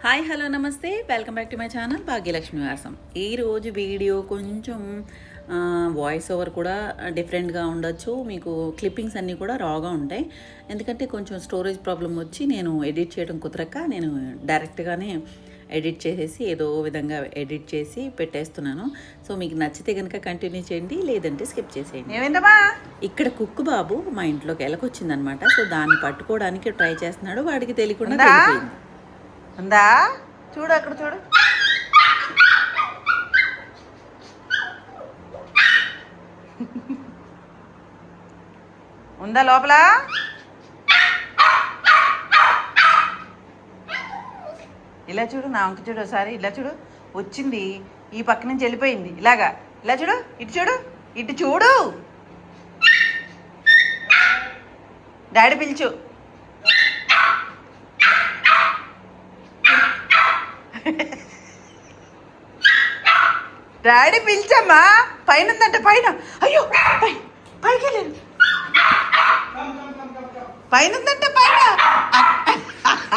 Hi hello నమస్తే welcome back to my channel Bhagyalakshmi వ్యాసం. ఈరోజు వీడియో కొంచెం వాయిస్ ఓవర్ కూడా డిఫరెంట్గా ఉండొచ్చు, మీకు క్లిప్పింగ్స్ అన్నీ కూడా రాగా ఉంటాయి. ఎందుకంటే కొంచెం స్టోరేజ్ ప్రాబ్లం వచ్చి నేను ఎడిట్ చేయడం కుదరక నేను డైరెక్ట్గానే ఎడిట్ చేసేసి ఏదో విధంగా ఎడిట్ చేసి పెట్టేస్తున్నాను. సో మీకు నచ్చితే కనుక కంటిన్యూ చేయండి, లేదంటే స్కిప్ చేసేయండి. ఇక్కడ కుక్కు బాబు మా ఇంట్లోకి ఎలకొచ్చిందనమాట. సో దాన్ని పట్టుకోవడానికి ట్రై చేస్తున్నాడు, వాడికి తెలియకుండా వెళ్ళిపోయింది. ఉందా చూడు, అక్కడ చూడు. ఉందా లోపల? ఇలా చూడు, నా వంక చూడు ఒకసారి. ఇలా చూడు, వచ్చింది ఈ పక్క నుంచి వెళ్ళిపోయింది. ఇలాగా ఇలా చూడు, ఇటు చూడు, ఇటు చూడు. డాడీ పిలుచు. డాడీ పిలిచమ్మా, పైన ఉందంట. పైన అయ్యో పైకి వెళ్ళాను. పైన ఉందంట, పైన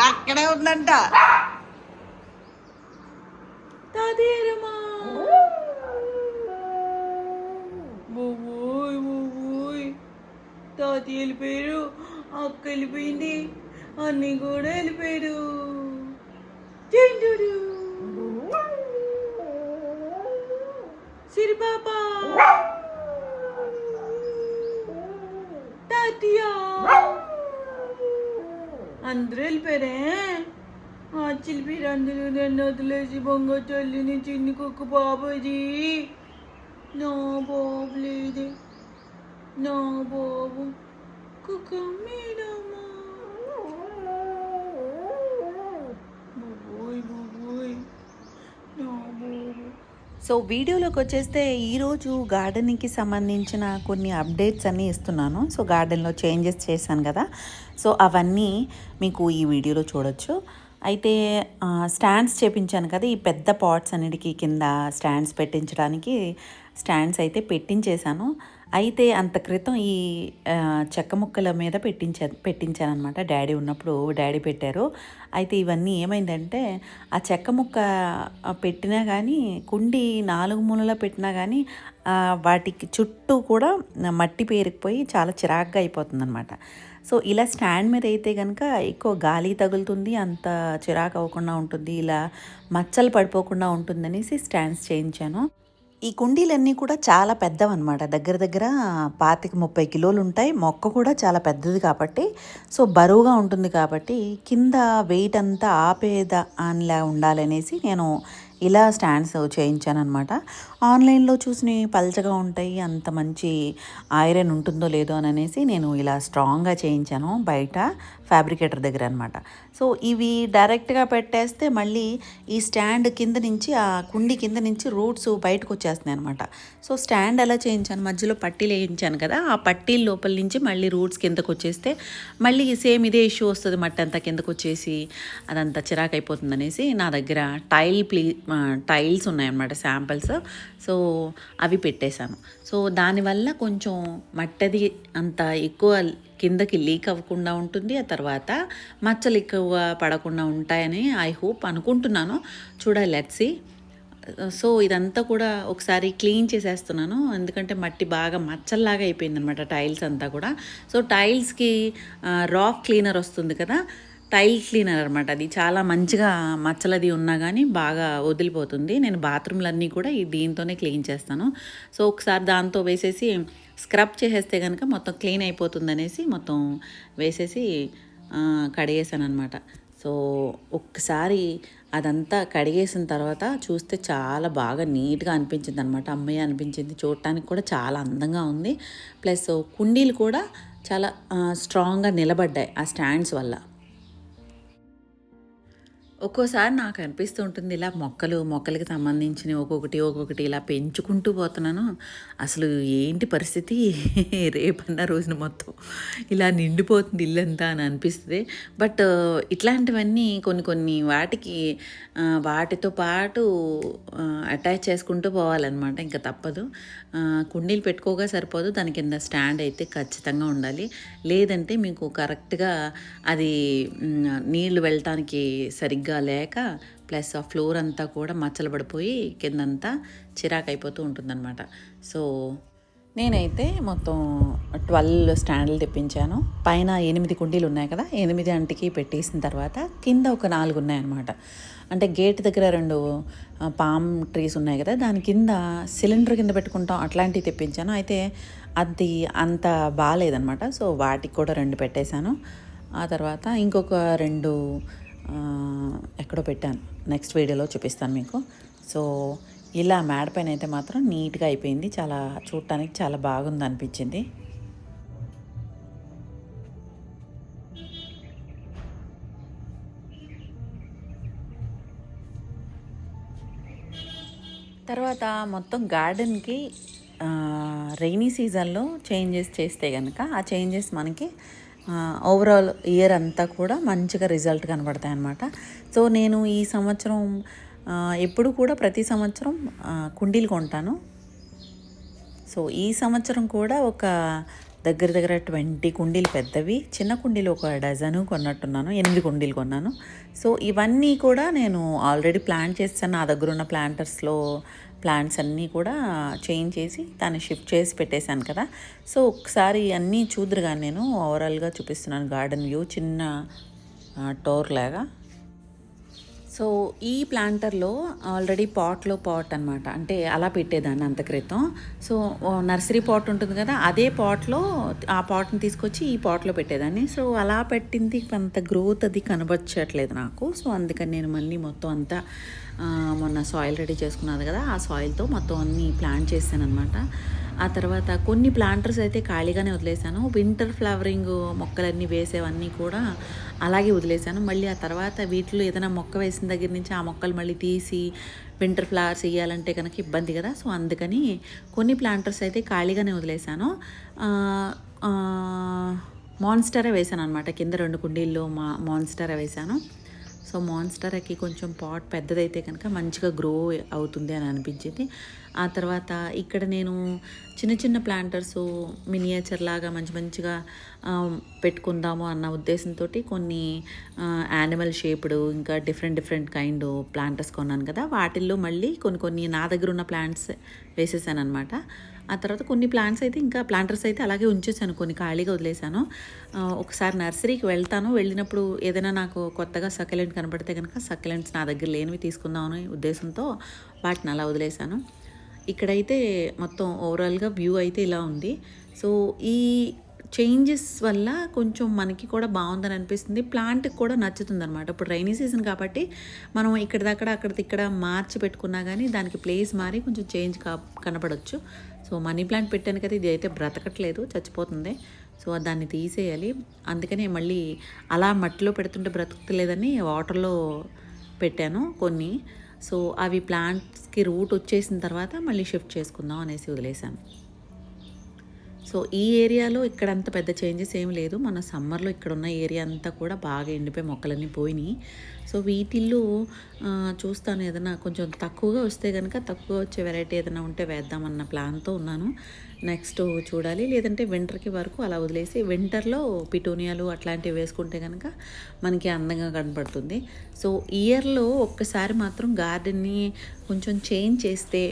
అక్కడే ఉందంట. తాత వెళ్ళిపోయారు, అక్క వెళ్ళిపోయింది, అన్నీ కూడా వెళ్ళిపోయారు. సిరి పాపా, తాతయ్య అందరూ వెళ్ళిపోయారే. చిలిపిరు అందరూ నన్ను వదిలేసి బొంగ చల్లిని చిన్ని కుక్క బాబుది. నా బాబు లేదే, నా బాబు కుక్క మీడమ్మా. సో వీడియోలోకి వచ్చేస్తే ఈరోజు గార్డెనింగ్కి సంబంధించిన కొన్ని అప్డేట్స్ అన్నీ ఇస్తున్నాను. సో గార్డెన్లో చేంజెస్ చేశాను కదా, సో అవన్నీ మీకు ఈ వీడియోలో చూడొచ్చు. అయితే స్టాండ్స్ చేపించాను కదా, ఈ పెద్ద పాట్స్ అన్నిటికీ కింద స్టాండ్స్ పెట్టించడానికి స్టాండ్స్ అయితే పెట్టించేశాను. అయితే అంత క్రితం ఈ చెక్క ముక్కల మీద పెట్టించాను అనమాట. డాడీ ఉన్నప్పుడు డాడీ పెట్టారు. అయితే ఇవన్నీ ఏమైందంటే ఆ చెక్క ముక్క పెట్టినా కానీ, కుండి 4 మూలలా పెట్టినా కానీ వాటికి చుట్టూ కూడా మట్టి పేరుకుపోయి చాలా చిరాగ్గా అయిపోతుంది అనమాట. సో ఇలా స్టాండ్ మీద అయితే కనుక ఎక్కువ గాలి తగులుతుంది, అంత చిరాకు అవ్వకుండా ఉంటుంది, ఇలా మచ్చలు పడిపోకుండా ఉంటుందనేసి స్టాండ్స్ చేయించాను. ఈ కుండీలన్నీ కూడా చాలా పెద్దవన్నమాట, దగ్గర దగ్గర 25-30 కిలోలు ఉంటాయి. మొక్క కూడా చాలా పెద్దది కాబట్టి, సో బరువుగా ఉంటుంది కాబట్టి కింద వెయిట్ అంతా ఆపేదా అనిలా ఉండాలనేసి నేను ఇలా స్టాండ్స్ చేయించాను అనమాట. ఆన్లైన్లో చూసినవి పల్చగా ఉంటాయి, అంత మంచి ఐరన్ ఉంటుందో లేదో అని అనేసి నేను ఇలా స్ట్రాంగ్గా చేయించాను బయట ఫ్యాబ్రికేటర్ దగ్గర అనమాట. సో ఇవి డైరెక్ట్గా పెట్టేస్తే మళ్ళీ ఈ స్టాండ్ కింద నుంచి, ఆ కుండి కింద నుంచి రూట్స్ బయటకు వచ్చేస్తున్నాయి అనమాట. సో స్టాండ్ ఎలా చేయించాను, మధ్యలో పట్టీలు వేయించాను కదా, ఆ పట్టీల లోపల నుంచి మళ్ళీ రూట్స్ కిందకు వచ్చేస్తే మళ్ళీ సేమ్ ఇదే ఇష్యూ వస్తుంది, మట్టి అంతా కిందకు వచ్చేసి అదంతా చిరాకు అయిపోతుంది అనేసి నా దగ్గర టైల్స్ ఉన్నాయన్నమాట, శాంపిల్స్. సో అవి పెట్టేశాను. సో దానివల్ల కొంచెం మట్టది అంత ఎక్కువ కిందకి లీక్ అవ్వకుండా ఉంటుంది, ఆ తర్వాత మచ్చలు ఎక్కువ పడకుండా ఉంటాయని ఐ హోప్ అనుకుంటున్నాను. చూడాలి, లెట్స్ సీ. సో ఇదంతా కూడా ఒకసారి క్లీన్ చేసేస్తున్నాను, ఎందుకంటే మట్టి బాగా మచ్చల్లాగా అయిపోయింది అనమాట టైల్స్ అంతా కూడా. సో టైల్స్కి రాక్ క్లీనర్ వస్తుంది కదా, టైల్ క్లీనర్ అనమాట, అది చాలా మంచిగా మచ్చలది ఉన్నా కానీ బాగా వదిలిపోతుంది. నేను బాత్రూమ్లన్నీ కూడా దీంతోనే క్లీన్ చేస్తాను. సో ఒకసారి దాంతో వేసేసి స్క్రబ్ చేసేస్తే కనుక మొత్తం క్లీన్ అయిపోతుంది అనేసి మొత్తం వేసేసి కడిగేసాను అనమాట. సో ఒక్కసారి అదంతా కడిగేసిన తర్వాత చూస్తే చాలా బాగా నీట్గా అనిపించింది అనమాట, అమ్మయ్య అనిపించింది. చూడటానికి కూడా చాలా అందంగా ఉంది, ప్లస్ కుండీలు కూడా చాలా స్ట్రాంగ్గా నిలబడ్డాయి ఆ స్టాండ్స్ వల్ల. ఒక్కోసారి నాకు అనిపిస్తూ ఉంటుంది, ఇలా మొక్కలకి సంబంధించినవి ఒక్కొక్కటి ఇలా పెంచుకుంటూ పోతున్నాను. అసలు ఏంటి పరిస్థితి, రేపన్న రోజున మొత్తం ఇలా నిండిపోతుంది ఇల్లంతా అని అనిపిస్తుంది. బట్ ఇట్లాంటివన్నీ కొన్ని వాటితో పాటు అటాచ్ చేసుకుంటూ పోవాలన్నమాట, ఇంకా తప్పదు. కుండీలు పెట్టుకోగా సరిపోదు, దాని కింద స్టాండ్ అయితే ఖచ్చితంగా ఉండాలి. లేదంటే మీకు కరెక్ట్గా అది నీళ్లు వెళ్ళటానికి సరిగ్గా సరిగ్గా లేక ప్లస్ ఆ ఫ్లోర్ అంతా కూడా మచ్చలు పడిపోయి కిందంతా చిరాకు అయిపోతూ ఉంటుందన్నమాట. సో నేనైతే మొత్తం 12 స్టాండ్లు తెప్పించాను. పైన 8 కుండీలు ఉన్నాయి కదా, 8 అంటికి పెట్టేసిన తర్వాత కింద ఒక 4 ఉన్నాయన్నమాట. అంటే గేట్ దగ్గర 2 పామ్ ట్రీస్ ఉన్నాయి కదా, దాని కింద సిలిండర్ కింద పెట్టుకుంటాం అట్లాంటివి తెప్పించాను. అయితే అది అంత బాగాలేదనమాట. సో వాటికి కూడా 2 పెట్టేశాను. ఆ తర్వాత ఇంకొక 2 ఎక్కడో పెట్టాను, నెక్స్ట్ వీడియోలో చూపిస్తాను మీకు. సో ఇలా మేడ పైన అయితే మాత్రం నీట్గా అయిపోయింది. చాలా చూడటానికి చాలా బాగుంది అనిపించింది. తర్వాత మొత్తం గార్డెన్కి రైనీ సీజన్లో చేంజెస్ చేస్తే కనుక ఆ చేంజెస్ మనకి ఓవరాల్ ఇయర్ అంతా కూడా మంచిగా రిజల్ట్ కనబడతాయి అన్నమాట. సో నేను ఈ సంవత్సరం ఎప్పుడు కూడా ప్రతి సంవత్సరం కుండీలు కొంటాను. సో ఈ సంవత్సరం కూడా ఒక దగ్గర దగ్గర 20 కుండీలు పెద్దవి, చిన్న కుండీలు ఒక డజను కొన్నట్టున్నాను. 8 కుండీలు కొన్నాను. సో ఇవన్నీ కూడా నేను ఆల్రెడీ ప్లాన్ చేస్తాను. నా దగ్గర ఉన్న ప్లాంటర్స్లో ప్లాంట్స్ అన్నీ కూడా చేంజ్ చేసి దాన్ని షిఫ్ట్ చేసి పెట్టేశాను కదా. సో ఒకసారి అన్నీ చూద్దరుగా నేను ఓవరాల్గా చూపిస్తున్నాను గార్డెన్ వ్యూ, చిన్న టోర్ లాగా. సో ఈ ప్లాంటర్లో ఆల్రెడీ పాట్ అనమాట, అంటే అలా పెట్టేదాన్ని అంత క్రితం. సో నర్సరీ పాట్ ఉంటుంది కదా, అదే పాట్లో ఆ పాట్ని తీసుకొచ్చి ఈ పాట్లో పెట్టేదాన్ని. సో అలా పెట్టింది అంత గ్రోత్ అది కనబరచట్లేదు నాకు. సో అందుకని నేను మళ్ళీ మొత్తం అంతా మొన్న సాయిల్ రెడీ చేసుకున్నది కదా, ఆ సాయిల్తో మొత్తం అన్నీ ప్లాంట్ చేశాను అనమాట. ఆ తర్వాత కొన్ని ప్లాంటర్స్ అయితే ఖాళీగానే వదిలేశాను. వింటర్ ఫ్లవరింగ్ మొక్కలన్నీ వేసేవన్నీ కూడా అలాగే వదిలేశాను. మళ్ళీ ఆ తర్వాత వీటిలో ఏదైనా మొక్క వేసిన దగ్గర నుంచి ఆ మొక్కలు మళ్ళీ తీసి వింటర్ ఫ్లవర్స్ వేయాలంటే కనుక ఇబ్బంది కదా. సో అందుకని కొన్ని ప్లాంటర్స్ అయితే ఖాళీగానే వదిలేశాను. మాన్స్టరే వేశాను అనమాట. కింద 2 కుండీల్లో మాన్స్టరే వేశాను. సో మాన్స్టర్కి కొంచెం పాట్ పెద్దదైతే కనుక మంచిగా గ్రో అవుతుంది అని అనిపించింది. ఆ తర్వాత ఇక్కడ నేను చిన్న చిన్న ప్లాంటర్స్ మినియేచర్ లాగా మంచిగా పెట్టుకుందాము అన్న ఉద్దేశంతో కొన్ని యానిమల్ షేప్డ్ ఇంకా డిఫరెంట్ కైండ్ ప్లాంటర్స్ కొన్నాను కదా, వాటిల్లో మళ్ళీ కొన్ని నా దగ్గర ఉన్న ప్లాంట్స్ వేసేసాను అనమాట. ఆ తర్వాత కొన్ని ప్లాంటర్స్ అయితే అలాగే ఉంచేసాను, కొన్ని ఖాళీగా వదిలేశాను. ఒకసారి నర్సరీకి వెళ్ళినప్పుడు ఏదైనా నాకు కొత్తగా సక్యులెంట్ కనబడితే కనుక సక్యులెంట్స్ నా దగ్గర లేనివి తీసుకుందామని ఉద్దేశంతో వాటిని అలా వదిలేశాను. ఇక్కడైతే మొత్తం ఓవరాల్గా వ్యూ అయితే ఇలా ఉంది. సో ఈ చేంజెస్ వల్ల కొంచెం మనకి కూడా బాగుందని అనిపిస్తుంది, ప్లాంట్కి కూడా నచ్చుతుంది అనమాట. ఇప్పుడు రైనీ సీజన్ కాబట్టి మనం అక్కడిక్కడ మార్చి పెట్టుకున్నా కానీ దానికి ప్లేస్ మారి కొంచెం చేంజ్ కనపడవచ్చు. సో మనీ ప్లాంట్ పెట్టాను కదా, ఇది అయితే బ్రతకట్లేదు, చచ్చిపోతుంది. సో దాన్ని తీసేయాలి. అందుకనే మళ్ళీ అలా మట్టిలో పెడుతుంటే బ్రతకలేదని వాటర్లో పెట్టాను కొన్ని. సో అవి ప్లాంట్స్కి రూట్ వచ్చేసిన తర్వాత మళ్ళీ షిఫ్ట్ చేసుకుందాం అనేసి వదిలేశాను. సో ఈ ఏరియాలో ఇక్కడ అంత పెద్ద చేంజెస్ ఏమి లేదు. మన సమ్మర్లో ఇక్కడ ఉన్న ఏరియా అంతా కూడా బాగా ఎండిపోయి మొక్కలన్నీ పోయినాయి. సో వీటిల్లో చూస్తాను ఏదైనా కొంచెం తక్కువగా వస్తే కనుక తక్కువ వచ్చే వెరైటీ ఏదైనా ఉంటే వేద్దామన్న ప్లాన్తో ఉన్నాను. నెక్స్ట్ చూడాలి, లేదంటే వింటర్కి వరకు అలా వదిలేసి వింటర్లో పిటోనియాలు అట్లాంటివి వేసుకుంటే కనుక మనకి అందంగా కనపడుతుంది. సో ఇయర్లో ఒక్కసారి మాత్రం గార్డెన్ని కొంచెం చేంజ్ చేస్తే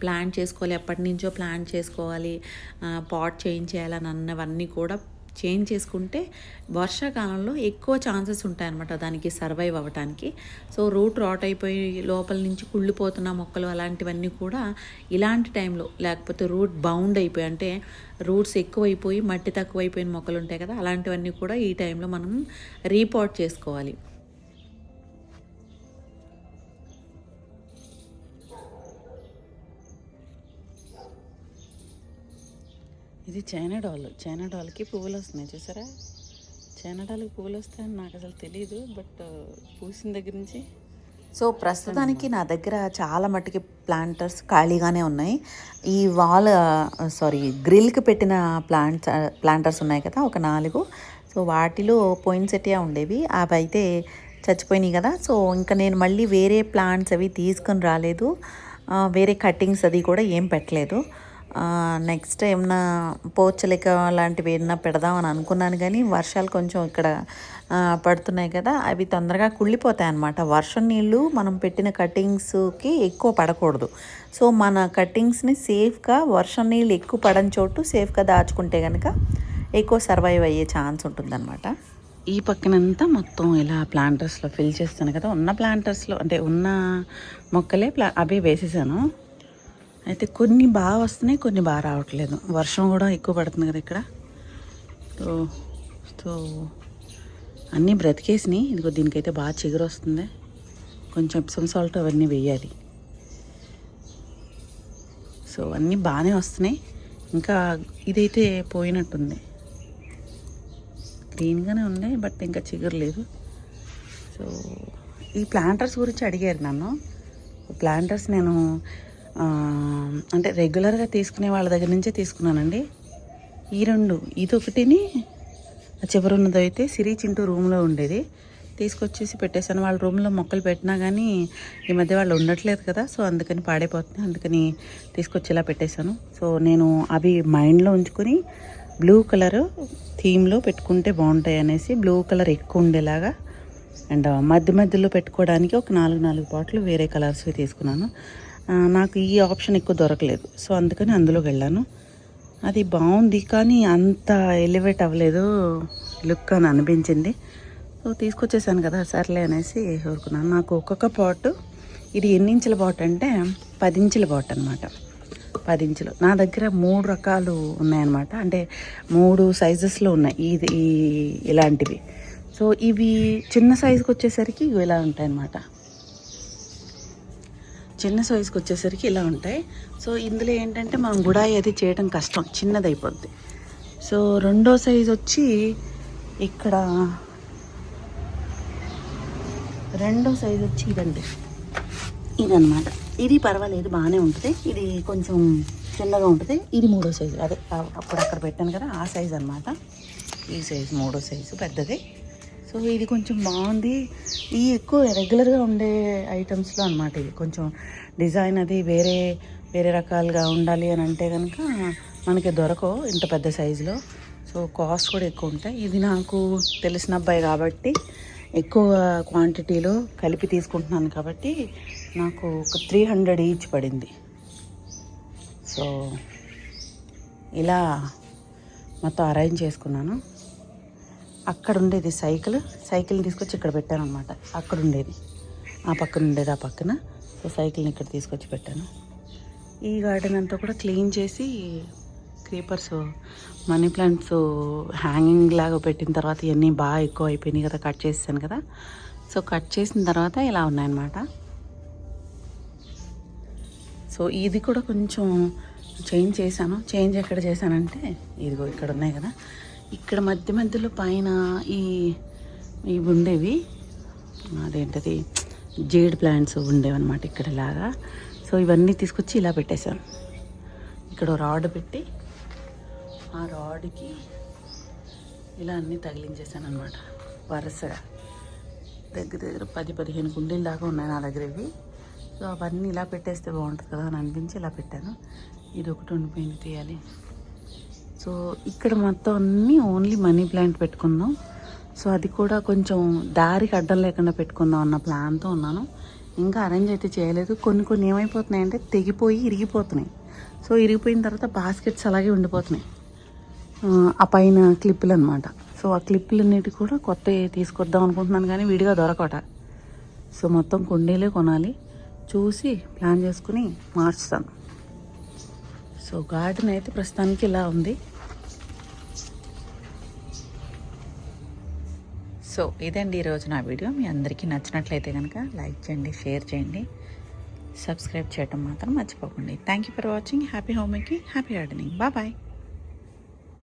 ప్లాంట్ చేసుకోవాలి, ఎప్పటి నుంచో ప్లాంట్ చేసుకోవాలి, పాట్ చేంజ్ చేయాలని అన్నవన్నీ కూడా చేంజ్ చేసుకుంటే వర్షాకాలంలో ఎక్కువ ఛాన్సెస్ ఉంటాయన్నమాట దానికి సర్వైవ్ అవ్వటానికి. సో రూట్ రాట్ అయిపోయి లోపల నుంచి కుళ్ళిపోతున్న మొక్కలు అలాంటివన్నీ కూడా ఇలాంటి టైంలో, లేకపోతే రూట్ బౌండ్ అయిపోయి అంటే రూట్స్ ఎక్కువైపోయి మట్టి తక్కువైపోయిన మొక్కలు ఉంటాయి కదా, అలాంటివన్నీ కూడా ఈ టైంలో మనం రీపాట్ చేసుకోవాలి. ఇది చైనా డాల్కి పువ్వులు వస్తున్నాయి చూసారా. చైనా డాల్కి పువ్వులు వస్తాయని నాకు అసలు తెలియదు, బట్ పూసిన దగ్గర నుంచి. సో ప్రస్తుతానికి నా దగ్గర చాలా మట్టుకి ప్లాంటర్స్ ఖాళీగానే ఉన్నాయి. ఈ గ్రిల్కి పెట్టిన ప్లాంటర్స్ ఉన్నాయి కదా ఒక 4. సో వాటిలో పోయిన్సెటియా ఉండేవి, అవి అయితే చచ్చిపోయినాయి కదా. సో ఇంకా నేను మళ్ళీ వేరే ప్లాంట్స్ అవి తీసుకొని రాలేదు, వేరే కట్టింగ్స్ అది కూడా ఏం పెట్టలేదు. నెక్స్ట్ ఏమన్నా పోచలిక లాంటివి ఏమన్నా పెడదామని అనుకున్నాను, కానీ వర్షాలు కొంచెం ఇక్కడ పడుతున్నాయి కదా, అవి తొందరగా కుళ్ళిపోతాయి అన్నమాట. వర్షం నీళ్ళు మనం పెట్టిన కటింగ్స్కి ఎక్కువ పడకూడదు. సో మన కటింగ్స్ని సేఫ్గా వర్షం నీళ్ళు ఎక్కువ పడని చోటు సేఫ్గా దాచుకుంటే కనుక ఎక్కువ సర్వైవ్ అయ్యే ఛాన్స్ ఉంటుందన్నమాట. ఈ పక్కనంతా మొత్తం ఇలా ప్లాంటర్స్లో ఫిల్ చేస్తాను కదా, ఉన్న ప్లాంటర్స్లో అంటే ఉన్న మొక్కలే అవే వేసేసాను. అయితే కొన్ని బాగా వస్తున్నాయి, కొన్ని బాగా రావట్లేదు. వర్షం కూడా ఎక్కువ పడుతుంది కదా ఇక్కడ. సో అన్నీ బ్రతికేసినాయి. ఇదిగో దీనికైతే బాగా చిగురు వస్తుంది. కొంచెం ఎప్సమ్ సాల్ట్ అవన్నీ వేయాలి. సో అన్నీ బాగానే వస్తున్నాయి. ఇంకా ఇదైతే పోయినట్టుంది, గ్రీన్గానే ఉంది, బట్ ఇంకా చిగురు లేదు. సో ఈ ప్లాంటర్స్ గురించి అడిగారు నన్ను. ప్లాంటర్స్ నేను అంటే రెగ్యులర్గా తీసుకునే వాళ్ళ దగ్గర నుంచే తీసుకున్నానండి. ఈ రెండు, ఇదొకటిని చివరి ఉన్నది అయితే సిరి చింటూ రూమ్లో ఉండేది, తీసుకొచ్చేసి పెట్టేశాను. వాళ్ళ రూమ్లో మొక్కలు పెట్టినా కానీ ఈ మధ్య వాళ్ళు ఉండట్లేదు కదా, సో అందుకని పాడైపోతుంది, అందుకని తీసుకొచ్చి ఇలా పెట్టేశాను. సో నేను అవి మైండ్లో ఉంచుకొని బ్లూ కలర్ థీమ్లో పెట్టుకుంటే బాగుంటాయి అనేసి బ్లూ కలర్ ఎక్కువ ఉండేలాగా అండ్ మధ్య మధ్యలో పెట్టుకోవడానికి ఒక 4 బాటిల్ వేరే కలర్స్వి తీసుకున్నాను. నాకు ఈ ఆప్షన్ ఎక్కువ దొరకలేదు, సో అందుకని అందులోకి వెళ్ళాను. అది బాగుంది కానీ అంత ఎలివేట్ అవ్వలేదు లుక్ అని అనిపించింది. సో తీసుకొచ్చేసాను కదా, సర్లే అనేసి ఊరుకున్నాను. నాకు ఒక్కొక్క పాట్, ఇది ఎన్ని ఇంచుల బాట్ అంటే 10 ఇంచుల బాట్ అనమాట. 10 ఇంచులు. నా దగ్గర 3 రకాలు ఉన్నాయన్నమాట, అంటే 3 సైజెస్లో ఉన్నాయి ఇది ఇలాంటివి. సో ఇవి చిన్న సైజుకి వచ్చేసరికి ఇలా ఉంటాయి అన్నమాట. చిన్న సైజుకి వచ్చేసరికి ఇలా ఉంటాయి. సో ఇందులో ఏంటంటే మనం గుడాయి అది చేయడం కష్టం, చిన్నది అయిపోద్ది. సో రెండో సైజు వచ్చి ఇక్కడ, రెండో సైజు వచ్చి ఇదండి, ఇదనమాట. ఇది పర్వాలేదు, బాగానే ఉంటుంది. ఇది కొంచెం చిన్నగా ఉంటుంది. ఇది 3వ సైజు, అదే అప్పుడు అక్కడ పెట్టాను కదా ఆ సైజు అనమాట. ఈ సైజు 3వ సైజు పెద్దది. సో ఇది కొంచెం బాగుంది. ఈ ఎక్కువ రెగ్యులర్గా ఉండే ఐటమ్స్లో అనమాట. ఇది కొంచెం డిజైన్ అది వేరే రకాలుగా ఉండాలి అని అంటే కనుక మనకి దొరకవు ఇంత పెద్ద సైజులో. సో కాస్ట్ కూడా ఎక్కువ ఉంటాయి. ఇది నాకు తెలిసిన అబ్బాయి కాబట్టి ఎక్కువ క్వాంటిటీలో కలిపి తీసుకుంటున్నాను కాబట్టి నాకు ఒక 300 ఈచ్ పడింది. సో ఇలా మొత్తం అరేంజ్ చేసుకున్నాను. అక్కడ ఉండేది సైకిల్ని తీసుకొచ్చి ఇక్కడ పెట్టాను అనమాట. అక్కడ ఉండేది ఆ పక్కన ఉండేది, ఆ పక్కన. సో సైకిల్ని ఇక్కడ తీసుకొచ్చి పెట్టాను. ఈ గార్డెన్ అంతా కూడా క్లీన్ చేసి క్రీపర్స్, మనీ ప్లాంట్స్ హ్యాంగింగ్ లాగా పెట్టిన తర్వాత ఇవన్నీ బాగా ఎక్కువ అయిపోయినాయి కదా, కట్ చేసాను కదా. సో కట్ చేసిన తర్వాత ఇలా ఉన్నాయన్నమాట. సో ఇది కూడా కొంచెం చేంజ్ చేశాను. చేంజ్ ఎక్కడ చేశానంటే ఇదిగో ఇక్కడ ఉన్నాయి కదా, ఇక్కడ మధ్యలో పైన ఇవి ఉండేవి, అదేంటది జేడ్ ప్లాంట్స్ ఉండేవన్నమాట ఇక్కడ ఇలాగా. సో ఇవన్నీ తీసుకొచ్చి ఇలా పెట్టేశాను. ఇక్కడ రాడ్ పెట్టి ఆ రాడ్కి ఇలా అన్నీ తగిలించేసాను అనమాట వరుసగా. దగ్గర 10-15 కుండీల దాకా ఉన్నాయి నా దగ్గర ఇవి. సో అవన్నీ ఇలా పెట్టేస్తే బాగుంటుంది కదా అని అనిపించి ఇలా పెట్టాను. ఇది ఒకటి ఉండిపోయింది, తీయాలి. సో ఇక్కడ మొత్తం అన్నీ ఓన్లీ మనీ ప్లాంట్ పెట్టుకుందాం. సో అది కూడా కొంచెం దారికి అడ్డం లేకుండా పెట్టుకుందాం అన్న ప్లాన్తో ఉన్నాను. ఇంకా అరేంజ్ అయితే చేయలేదు. కొన్ని ఏమైపోతున్నాయి అంటే తెగిపోయి ఇరిగిపోతున్నాయి. సో ఇరిగిపోయిన తర్వాత బాస్కెట్స్ అలాగే ఉండిపోతున్నాయి, ఆ పైన క్లిప్పులు అనమాట. సో ఆ క్లిప్పులన్నిటి కూడా కొత్త తీసుకొద్దాం అనుకుంటున్నాను కానీ విడిగా దొరకట. సో మొత్తం కుండీలే కొనాలి, చూసి ప్లాన్ చేసుకుని మార్చుతాను. సో గార్డెన్ అయితే ప్రస్తుతానికి ఇలా ఉంది. సో ఇదండి ఈరోజు నా వీడియో. మీ అందరికీ నచ్చినట్లయితే కనుక లైక్ చేయండి, షేర్ చేయండి, సబ్స్క్రైబ్ చేయడం మాత్రం మర్చిపోకండి. Thank you for watching. Happy home making, happy gardening. Bye.